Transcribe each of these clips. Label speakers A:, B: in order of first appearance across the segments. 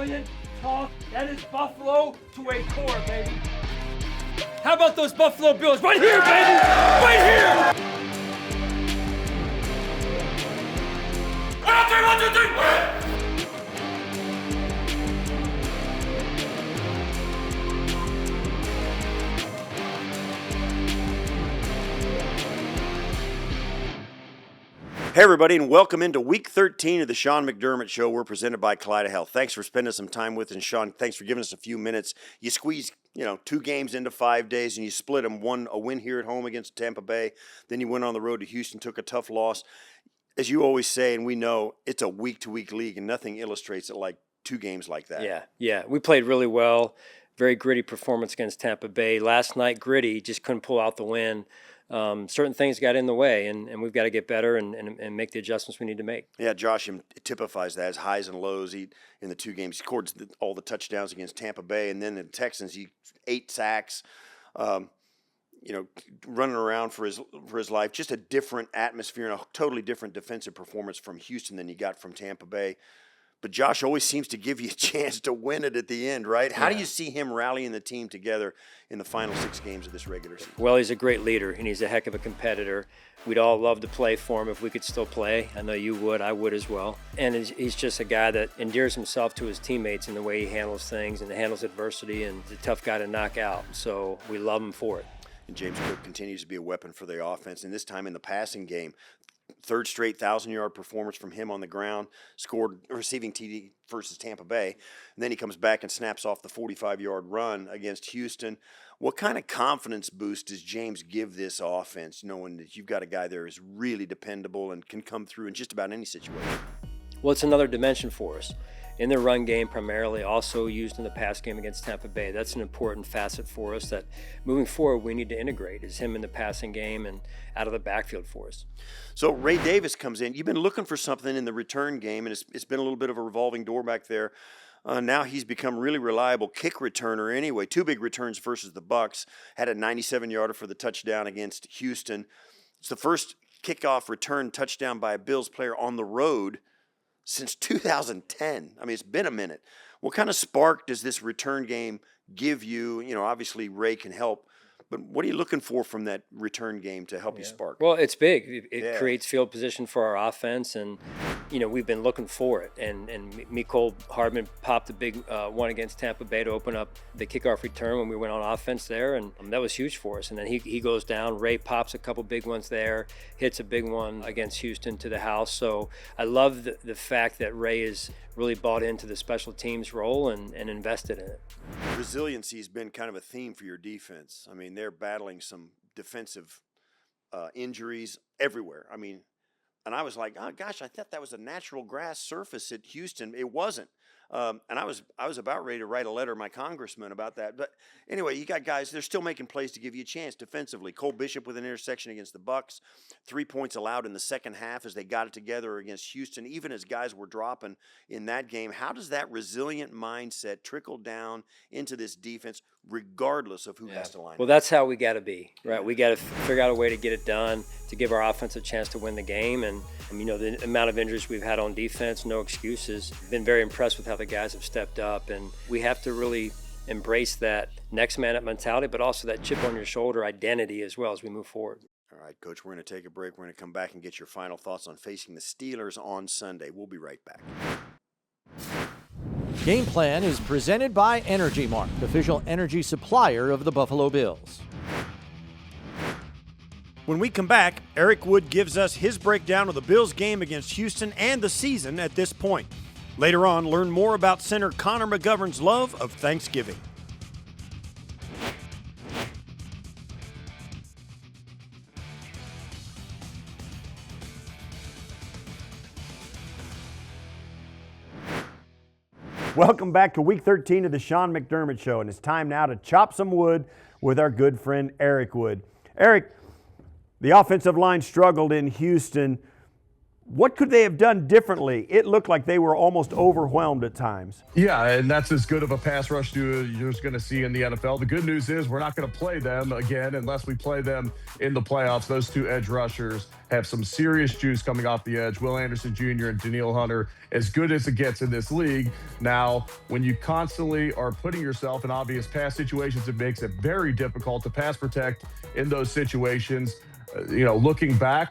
A: Brilliant talk. That is Buffalo to a core, baby. How about those Buffalo Bills? Right here, baby! Right here! 1, 2, 3, 1, 2, 3,
B: Hey everybody, and welcome into week 13 of the Sean McDermott Show. We're presented by Kaleida Health. Thanks for spending some time with us, and Sean, thanks for giving us a few minutes. You squeeze, 2 games into 5 days, and you split them. A win here at home against Tampa Bay, then you went on the road to Houston, took a tough loss. As you always say, and we know, it's a week-to-week league, and nothing illustrates it like 2 games like that.
C: Yeah. We played really well. Very gritty performance against Tampa Bay. Last night, gritty, just couldn't pull out the win. Certain things got in the way, and we've got to get better and make the adjustments we need to make.
B: Yeah, Josh typifies that as highs and lows. In the 2 games, he scored all the touchdowns against Tampa Bay, and then the Texans, he 8 sacks, running around for his life. Just a different atmosphere and a totally different defensive performance from Houston than you got from Tampa Bay. But Josh always seems to give you a chance to win it at the end, right? How do you see him rallying the team together in the final 6 games of this regular season?
C: Well, he's a great leader, and he's a heck of a competitor. We'd all love to play for him if we could still play. I know you would. I would as well. And he's just a guy that endears himself to his teammates in the way he handles things and handles adversity, and he's a tough guy to knock out. So we love him for it.
B: And James Cook continues to be a weapon for the offense, and this time in the passing game. 3rd straight 1,000-yard performance from him on the ground, scored receiving TD versus Tampa Bay, and then he comes back and snaps off the 45-yard run against Houston. What kind of confidence boost does James give this offense, knowing that you've got a guy there who's really dependable and can come through in just about any situation?
C: Well, it's another dimension for us. In the run game primarily, also used in the pass game against Tampa Bay. That's an important facet for us that moving forward we need to integrate, is him in the passing game and out of the backfield for us.
B: So Ray Davis comes in. You've been looking for something in the return game, and it's been a little bit of a revolving door back there. Now he's become really reliable kick returner anyway. 2 big returns versus the Bucs. Had a 97-yarder for the touchdown against Houston. It's the first kickoff return touchdown by a Bills player on the road since 2010. I mean, it's been a minute. What kind of spark does this return game give you? Obviously Ray can help, but what are you looking for from that return game to help you spark?
C: Well, it's big. It creates field position for our offense, and we've been looking for it. And Mecole Hardman popped a big one against Tampa Bay to open up the kickoff return when we went on offense there, and that was huge for us. And then he goes down. Ray pops a couple big ones there, hits a big one against Houston to the house. So I love the fact that Ray is really bought into the special teams role and invested in it.
B: Resiliency has been kind of a theme for your defense. I mean, they're battling some defensive injuries everywhere. I mean, and I was like, oh gosh, I thought that was a natural grass surface at Houston. It wasn't. And I was about ready to write a letter to my congressman about that. But anyway, you got guys, they're still making plays to give you a chance defensively. Cole Bishop with an interception against the Bucs. 3 points allowed in the second half as they got it together against Houston, even as guys were dropping in that game. How does that resilient mindset trickle down into this defense regardless of who has to line up?
C: Well, that's how we got to be, right? We got to figure out a way to get it done, to give our offense a chance to win the game. And the amount of injuries we've had on defense, no excuses. Been very impressed with how the guys have stepped up, and we have to really embrace that next man up mentality, but also that chip on your shoulder identity as well as we move forward.
B: All right, Coach, we're going to take a break. We're going to come back and get your final thoughts on facing the Steelers on Sunday. We'll be right back.
D: Game Plan is presented by Energy Mart, official energy supplier of the Buffalo Bills.
B: When we come back, Eric Wood gives us his breakdown of the Bills game against Houston and the season at this point. Later on, learn more about center Connor McGovern's love of Thanksgiving. Welcome back to Week 13 of the Sean McDermott Show, and it's time now to chop some wood with our good friend Eric Wood. Eric, the offensive line struggled in Houston.
E: What could they have done differently? It looked like they were almost overwhelmed at times.
F: Yeah, and that's as good of a pass rush duo you're just going to see in the NFL. The good news is we're not going to play them again unless we play them in the playoffs. Those two edge rushers have some serious juice coming off the edge. Will Anderson Jr. and Daniil Hunter, as good as it gets in this league. Now, when you constantly are putting yourself in obvious pass situations, it makes it very difficult to pass protect in those situations. Looking back,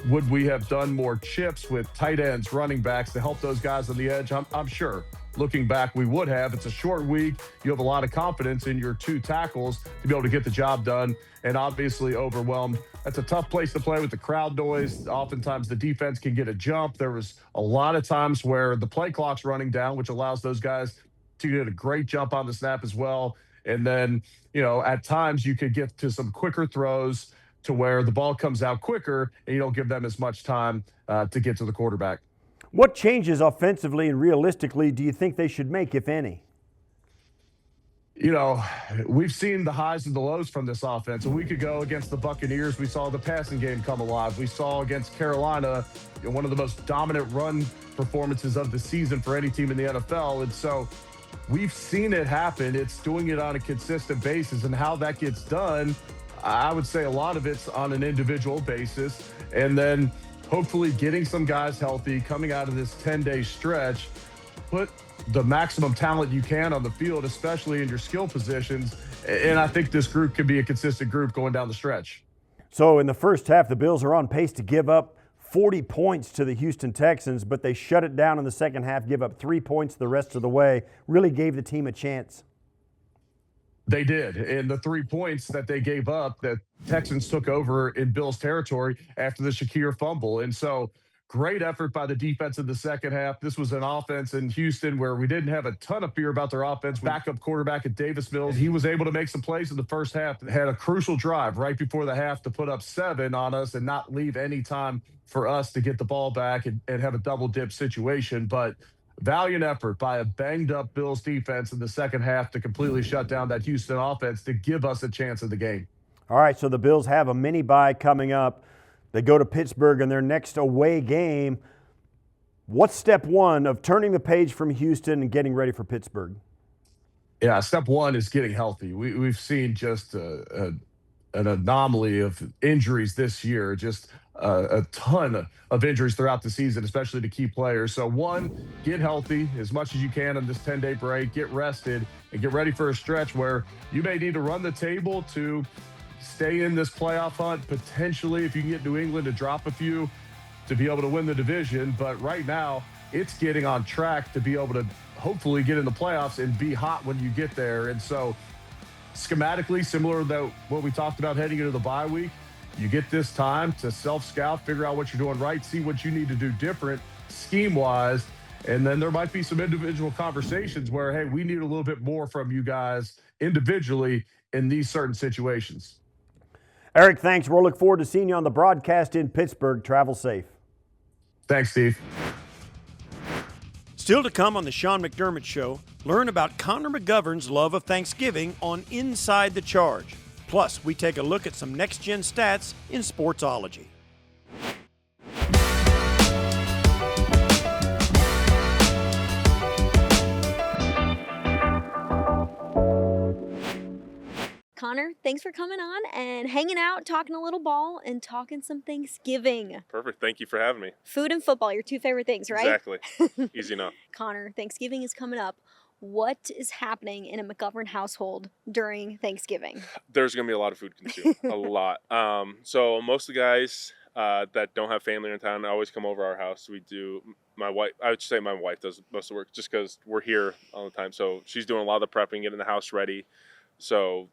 F: would we have done more chips with tight ends, running backs to help those guys on the edge? I'm sure. Looking back, we would have. It's a short week. You have a lot of confidence in your two tackles to be able to get the job done, and obviously overwhelmed. That's a tough place to play with the crowd noise. Oftentimes the defense can get a jump. There was a lot of times where the play clock's running down, which allows those guys to get a great jump on the snap as well. And then, at times you could get to some quicker throws to where the ball comes out quicker and you don't give them as much time to get to the quarterback.
E: What changes offensively and realistically do you think they should make, if any?
F: We've seen the highs and the lows from this offense. A week ago against the Buccaneers, we saw the passing game come alive. We saw against Carolina, one of the most dominant run performances of the season for any team in the NFL. And so we've seen it happen. It's doing it on a consistent basis, and how that gets done, I would say a lot of it's on an individual basis, and then hopefully getting some guys healthy, coming out of this 10-day stretch, put the maximum talent you can on the field, especially in your skill positions, and I think this group could be a consistent group going down the stretch.
E: So in the first half, the Bills are on pace to give up 40 points to the Houston Texans, but they shut it down in the second half, give up 3 points the rest of the way, really gave the team a chance.
F: They did. And the 3 points that they gave up, that Texans took over in Bills territory after the Shakir fumble. And so great effort by the defense in the second half. This was an offense in Houston where we didn't have a ton of fear about their offense. Backup quarterback at Davis Mills, he was able to make some plays in the first half. Had a crucial drive right before the half to put up 7 on us and not leave any time for us to get the ball back and have a double dip situation. But valiant effort by a banged-up Bills defense in the second half to completely shut down that Houston offense to give us a chance in the game.
E: All right, so the Bills have a mini-bye coming up. They go to Pittsburgh in their next away game. What's step one of turning the page from Houston and getting ready for Pittsburgh?
F: Yeah, step one is getting healthy. We've seen just an anomaly of injuries this year, just a ton of injuries throughout the season, especially to key players. So one, get healthy as much as you can on this 10-day break, get rested, and get ready for a stretch where you may need to run the table to stay in this playoff hunt, potentially if you can get New England to drop a few to be able to win the division. But right now, it's getting on track to be able to hopefully get in the playoffs and be hot when you get there. And so schematically, similar to what we talked about heading into the bye week, you get this time to self-scout, figure out what you're doing right, see what you need to do different scheme-wise, and then there might be some individual conversations where, hey, we need a little bit more from you guys individually in these certain situations.
E: Eric, thanks. We'll look forward to seeing you on the broadcast in Pittsburgh. Travel safe.
F: Thanks, Steve.
E: Still to come on the Sean McDermott Show, learn about Connor McGovern's love of Thanksgiving on Inside the Charge. Plus, we take a look at some next-gen stats in Sportsology.
G: Connor, thanks for coming on and hanging out, talking a little ball, and talking some Thanksgiving.
H: Perfect. Thank you for having me.
G: Food and football, your two favorite things, right?
H: Exactly. Easy enough.
G: Connor, Thanksgiving is coming up. What is happening in a McGovern household during Thanksgiving?
H: There's going to be a lot of food consumed. A lot. So most of the guys that don't have family in town always come over our house. We do. My wife, I would say my wife does most of the work just because we're here all the time. So she's doing a lot of the prepping, getting the house ready. So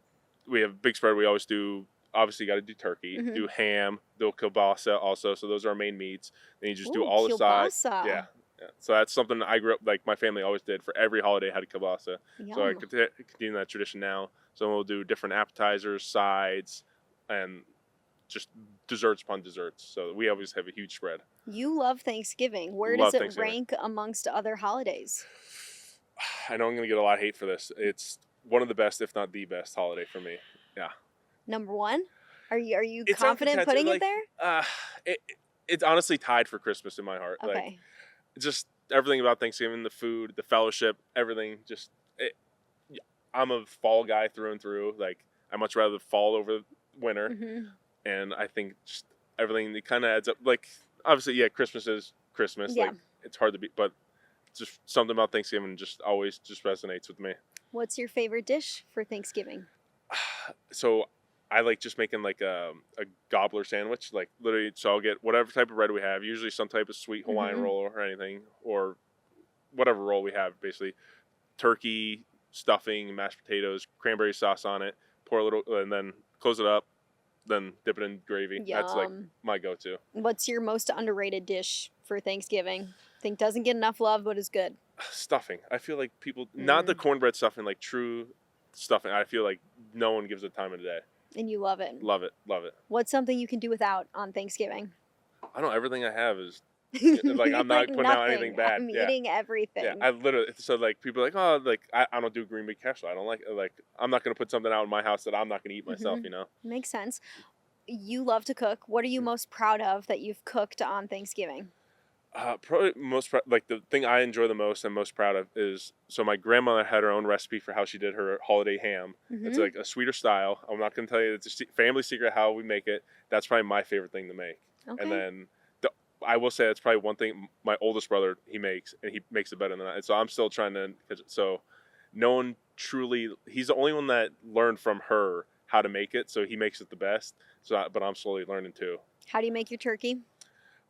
H: we have a big spread. We always do, obviously, got to do turkey, do ham, do kielbasa also. So those are our main meats. Then you just do all the sides. Yeah. So that's something I grew up, like my family always did for every holiday, had a kielbasa.
G: Yum.
H: So I continue that tradition now. So we'll do different appetizers, sides, and just desserts upon desserts. So we always have a huge spread.
G: You love Thanksgiving. Where does it rank amongst other holidays?
H: I know I'm going to get a lot of hate for this. It's one of the best, if not the best holiday for me. Yeah.
G: Number one? Are you confident putting it there?
H: it's honestly tied for Christmas in my heart.
G: Okay.
H: Like, just everything about Thanksgiving, the food, the fellowship, everything. I'm a fall guy through and through. Like, I much rather fall over winter.
G: Mm-hmm.
H: And I think just everything, it kind of adds up. Like, obviously, yeah, Christmas is Christmas.
G: Yeah.
H: Like, it's hard to beat, but just something about Thanksgiving just always just resonates with me.
G: What's your favorite dish for Thanksgiving?
H: So I like just making like a gobbler sandwich, like literally. So I'll get whatever type of bread we have, usually some type of sweet Hawaiian
G: Mm-hmm.
H: roll or anything, or whatever roll we have, basically. Turkey, stuffing, mashed potatoes, cranberry sauce on it, pour a little, and then close it up, then dip it in gravy. That's like
G: Yum.
H: my go-to.
G: What's your most underrated dish for Thanksgiving? Think doesn't get enough love, but is good.
H: Stuffing. I feel like people, not the cornbread stuffing, like true stuffing. I feel like no one gives it time of the day.
G: And you love it.
H: Love it. Love it.
G: What's something you can do without on Thanksgiving?
H: I don't know. Everything I have is like, I'm not
G: Like
H: putting out anything
G: nothing.
H: bad.
G: I'm
H: Yeah.
G: eating everything.
H: Yeah, I literally, so like people are like, oh, like I don't do green bean casserole. I don't like I'm not gonna put something out in my house that I'm not gonna eat myself.
G: Mhm.
H: You know.
G: Makes sense. You love to cook. What are you most proud of that you've cooked on Thanksgiving?
H: Probably like the thing I enjoy the most and most proud of is, so my grandmother had her own recipe for how she did her holiday ham. It's
G: Mhm.
H: like a sweeter style. I'm not gonna tell you, it's a family secret how we make it. That's probably my favorite thing to make.
G: Okay.
H: And then I will say that's probably one thing my oldest brother he makes, and he makes it better than that. So I'm still trying to. So no one truly. He's the only one that learned from her how to make it. So he makes it the best. But I'm slowly learning too.
G: How do you make your turkey?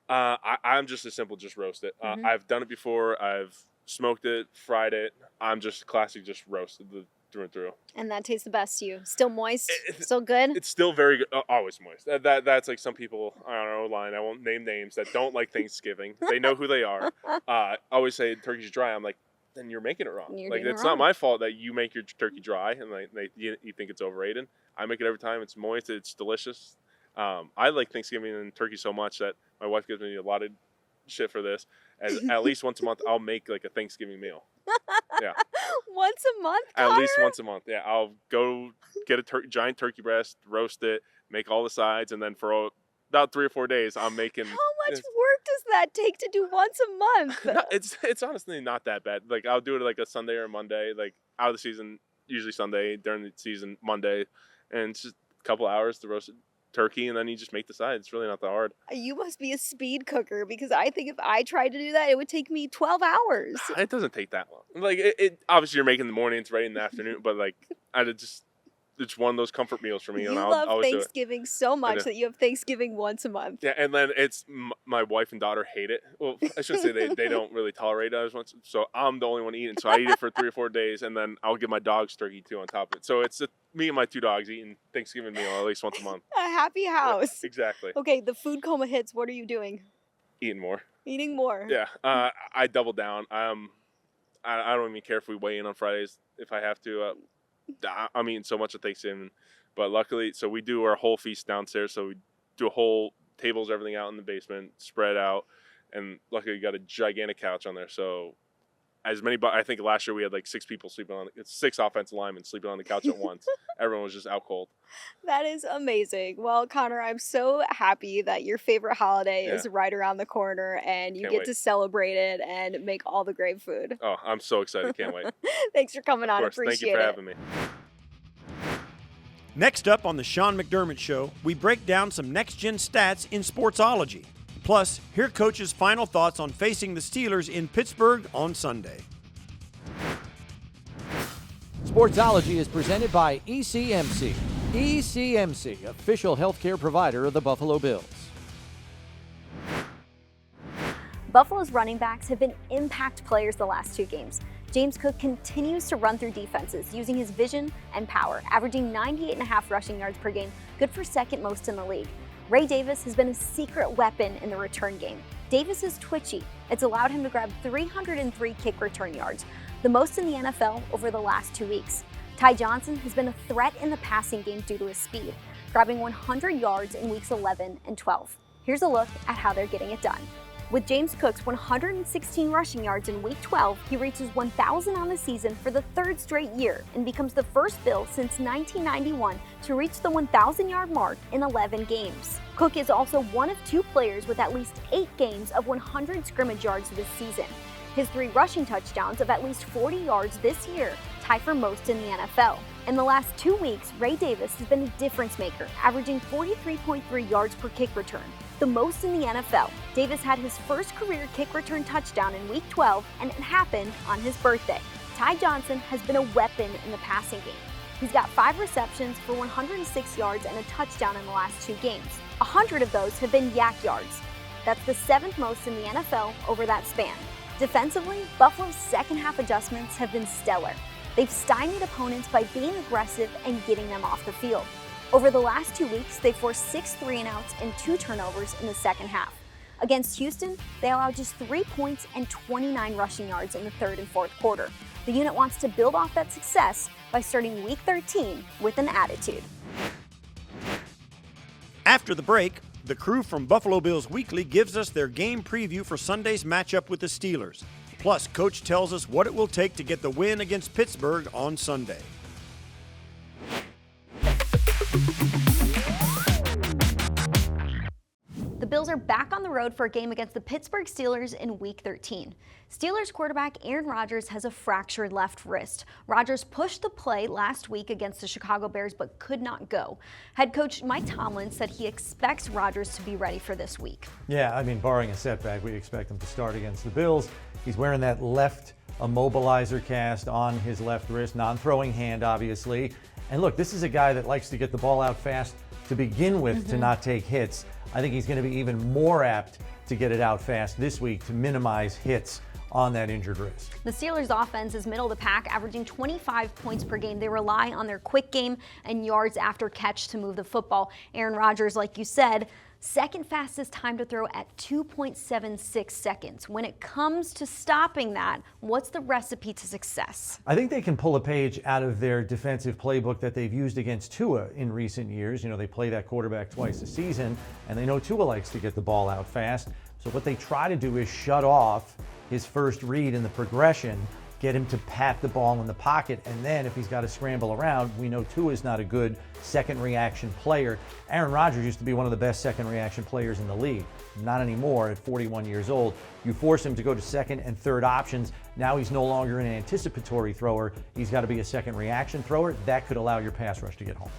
H: I'm just as simple, just roast it.
G: Mhm.
H: I've done it before. I've smoked it, fried it. I'm just classic, just roasted through and through.
G: And that tastes the best to you. Still moist? Still good?
H: It's still very good. Always moist. That's like some people, I don't know, line. I won't name names, that don't like Thanksgiving. They know who they are. I always say turkey's dry. I'm like, then you're making it wrong.
G: You're
H: Like,
G: doing it
H: it's
G: wrong.
H: not my fault that you make your turkey dry and you think it's overrated. I make it every time. It's moist. It's delicious. I like Thanksgiving and turkey so much that my wife gives me a lot of shit for this. And at least once a month, I'll make like a Thanksgiving meal. Yeah.
G: Once a month,
H: At least
G: Connor?
H: once a month. Yeah, I'll go get a giant turkey breast, roast it, make all the sides, and then for about 3 or 4 days, I'm making.
G: How much work does that take to do once a month?
H: No, it's honestly not that bad. Like, I'll do it like a Sunday or a Monday, like out of the season, usually Sunday, during the season Monday, and it's just a couple hours to roast turkey, and then you just make the sides. It's really not that hard.
G: You must be a speed cooker, because I think if I tried to do that, it would take me 12 hours.
H: It doesn't take that long. Like, it obviously you're making in the morning, it's ready in the afternoon, but like it's one of those comfort meals for me,
G: You
H: and I'll
G: love
H: always do it.
G: Thanksgiving so much
H: do.
G: that you have Thanksgiving once a month.
H: Yeah, and then it's my wife and daughter hate it. Well, I shouldn't say they don't really tolerate it as much. So I'm the only one eating. So I eat it for 3 or 4 days, and then I'll give my dogs turkey too on top of it. So it's me and my 2 dogs eating Thanksgiving meal at least once a month.
G: A happy house.
H: Yeah, exactly.
G: Okay, the food coma hits. What are you doing?
H: Eating more.
G: Eating more.
H: Yeah, I double down. I don't even care if we weigh in on Fridays if I have to. I'm eating so much at Thanksgiving. But luckily, so we do our whole feast downstairs. So we do a whole tables, everything out in the basement, spread out. And luckily, we got a gigantic couch on there. So I think last year we had like 6 people sleeping on it. 6 offensive linemen sleeping on the couch at once. Everyone was just out cold.
G: That is amazing. Well, Connor, I'm so happy that your favorite holiday is right around the corner and you
H: Can't
G: get
H: wait.
G: to celebrate it and make all the great food.
H: Oh, I'm so excited. Can't wait.
G: Thanks for coming on.
H: Of course.
G: Appreciate
H: Thank you for
G: it.
H: having me.
E: Next up on the Sean McDermott Show, we break down some next-gen stats in Sportsology. Plus, hear Coach's final thoughts on facing the Steelers in Pittsburgh on Sunday.
D: Sportsology is presented by ECMC. ECMC, official healthcare provider of the Buffalo Bills.
G: Buffalo's running backs have been impact players the last 2 games. James Cook continues to run through defenses using his vision and power, averaging 98.5 rushing yards per game, good for 2nd most in the league. Ray Davis has been a secret weapon in the return game. Davis is twitchy. It's allowed him to grab 303 kick return yards, the most in the NFL over the last 2 weeks. Ty Johnson has been a threat in the passing game due to his speed, grabbing 100 yards in weeks 11 and 12. Here's a look at how they're getting it done. With James Cook's 116 rushing yards in Week 12, he reaches 1,000 on the season for the 3rd straight year and becomes the first Bill since 1991 to reach the 1,000-yard mark in 11 games. Cook is also one of 2 players with at least 8 games of 100 scrimmage yards this season. His 3 rushing touchdowns of at least 40 yards this year tie for most in the NFL. In the last 2 weeks, Ray Davis has been a difference maker, averaging 43.3 yards per kick return, the most in the NFL. Davis had his first career kick return touchdown in Week 12, and it happened on his birthday. Ty Johnson has been a weapon in the passing game. He's got 5 receptions for 106 yards and a touchdown in the last 2 games. 100 of those have been yak yards. That's the 7th most in the NFL over that span. Defensively, Buffalo's second half adjustments have been stellar. They've stymied opponents by being aggressive and getting them off the field. Over the last 2 weeks, they forced 6 3-and-outs and 2 turnovers in the second half. Against Houston, they allowed just 3 points and 29 rushing yards in the 3rd and 4th quarter. The unit wants to build off that success by starting Week 13 with an attitude.
B: After the break, the crew from Buffalo Bills Weekly gives us their game preview for Sunday's matchup with the Steelers. Plus, Coach tells us what it will take to get the win against Pittsburgh on Sunday.
G: The Bills are back on the road for a game against the Pittsburgh Steelers in Week 13. Steelers quarterback Aaron Rodgers has a fractured left wrist. Rodgers pushed the play last week against the Chicago Bears but could not go. Head coach Mike Tomlin said he expects Rodgers to be ready for this week.
I: Yeah, I mean, barring a setback, we expect him to start against the Bills. He's wearing that left immobilizer cast on his left wrist, non-throwing hand, obviously. And look, this is a guy that likes to get the ball out fast to begin with to not take hits. I think he's going to be even more apt to get it out fast this week to minimize hits on that injured wrist.
G: The Steelers' offense is middle of the pack, averaging 25 points per game. They rely on their quick game and yards after catch to move the football. Aaron Rodgers, like you said, second fastest time to throw at 2.76 seconds. When it comes to stopping that, what's the recipe to success?
I: I think they can pull a page out of their defensive playbook that they've used against Tua in recent years. You know, they play that quarterback twice a season, and they know Tua likes to get the ball out fast. So what they try to do is shut off his first read in the progression, get him to pat the ball in the pocket, and then if he's got to scramble around, we know Tua is not a good second reaction player. Aaron Rodgers used to be one of the best second reaction players in the league. Not anymore at 41 years old. You force him to go to second and third options. Now he's no longer an anticipatory thrower. He's got to be a second reaction thrower. That could allow your pass rush to get home.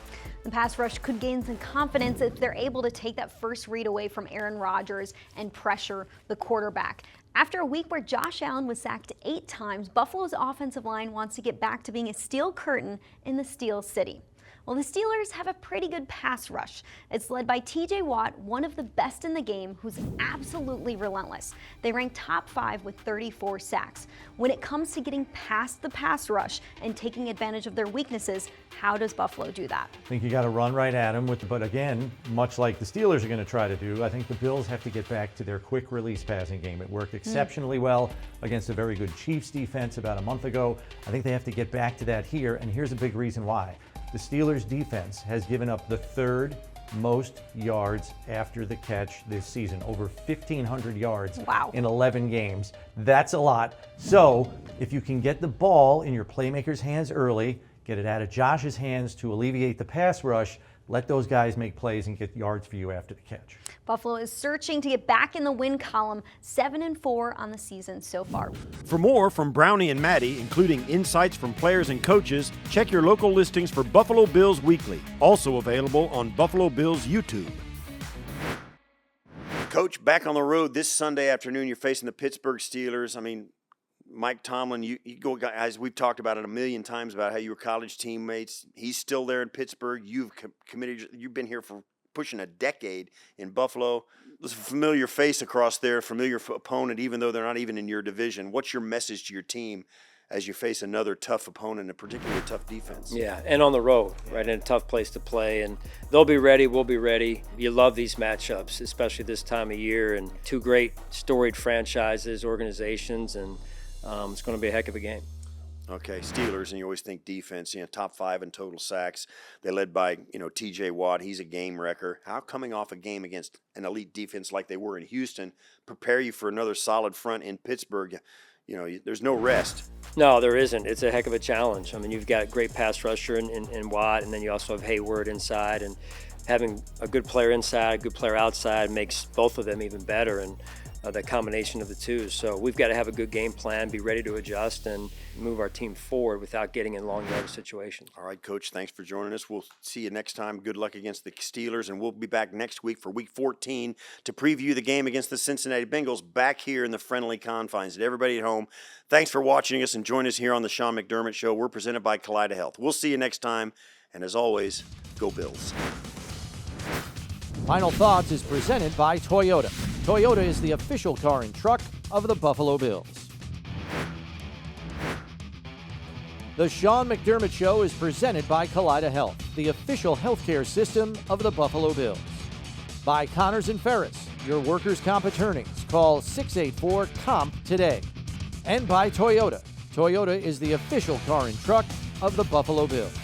G: The pass rush could gain some confidence if they're able to take that first read away from Aaron Rodgers and pressure the quarterback. After a week where Josh Allen was sacked 8 times, Buffalo's offensive line wants to get back to being a steel curtain in the Steel City. Well, the Steelers have a pretty good pass rush. It's led by TJ Watt, one of the best in the game, who's absolutely relentless. They rank top 5 with 34 sacks. When it comes to getting past the pass rush and taking advantage of their weaknesses, how does Buffalo do that?
I: I think you got to run right at him, but again, much like the Steelers are going to try to do, I think the Bills have to get back to their quick release passing game. It worked exceptionally well against a very good Chiefs defense about a month ago. I think they have to get back to that here, and here's a big reason why. The Steelers' defense has given up the 3rd most yards after the catch this season, over 1,500 yards in 11 games. That's a lot. So if you can get the ball in your playmakers' hands early, get it out of Josh's hands to alleviate the pass rush, let those guys make plays and get yards for you after the catch.
G: Buffalo is searching to get back in the win column, 7-4 on the season so far.
B: For more from Brownie and Maddy, including insights from players and coaches, check your local listings for Buffalo Bills Weekly, also available on Buffalo Bills YouTube. Coach, back on the road this Sunday afternoon, you're facing the Pittsburgh Steelers. I mean, Mike Tomlin, you go, guys, we've talked about it a million times about how you were college teammates. He's still there in Pittsburgh. You've you've been here for pushing a decade in Buffalo. There's a familiar face across there, familiar opponent, even though they're not even in your division. What's your message to your team as you face another tough opponent, a particularly tough defense?
C: Yeah, and on the road, right, in a tough place to play. And they'll be ready, we'll be ready. You love these matchups, especially this time of year, and 2 great storied franchises, organizations, and it's going to be a heck of a game.
B: Okay, Steelers, and you always think defense, top 5 in total sacks. They're led by, TJ Watt. He's a game wrecker. How coming off a game against an elite defense like they were in Houston prepare you for another solid front in Pittsburgh? There's no rest.
C: No, there isn't. It's a heck of a challenge. I mean, you've got great pass rusher in Watt, and then you also have Hayward inside, and having a good player inside, a good player outside makes both of them even better, and the combination of the two. So we've got to have a good game plan, be ready to adjust, and move our team forward without getting in long yardage situations.
B: All right, Coach, thanks for joining us. We'll see you next time. Good luck against the Steelers, and we'll be back next week for Week 14 to preview the game against the Cincinnati Bengals back here in the friendly confines. To everybody at home, thanks for watching us and join us here on the Sean McDermott Show. We're presented by Kaleida Health. We'll see you next time, and as always, go Bills.
D: Final Thoughts is presented by Toyota. Toyota is the official car and truck of the Buffalo Bills. The Sean McDermott Show is presented by Kaleida Health, the official healthcare system of the Buffalo Bills. By Connors and Ferris, your workers' comp attorneys. Call 684-COMP today. And by Toyota. Toyota is the official car and truck of the Buffalo Bills.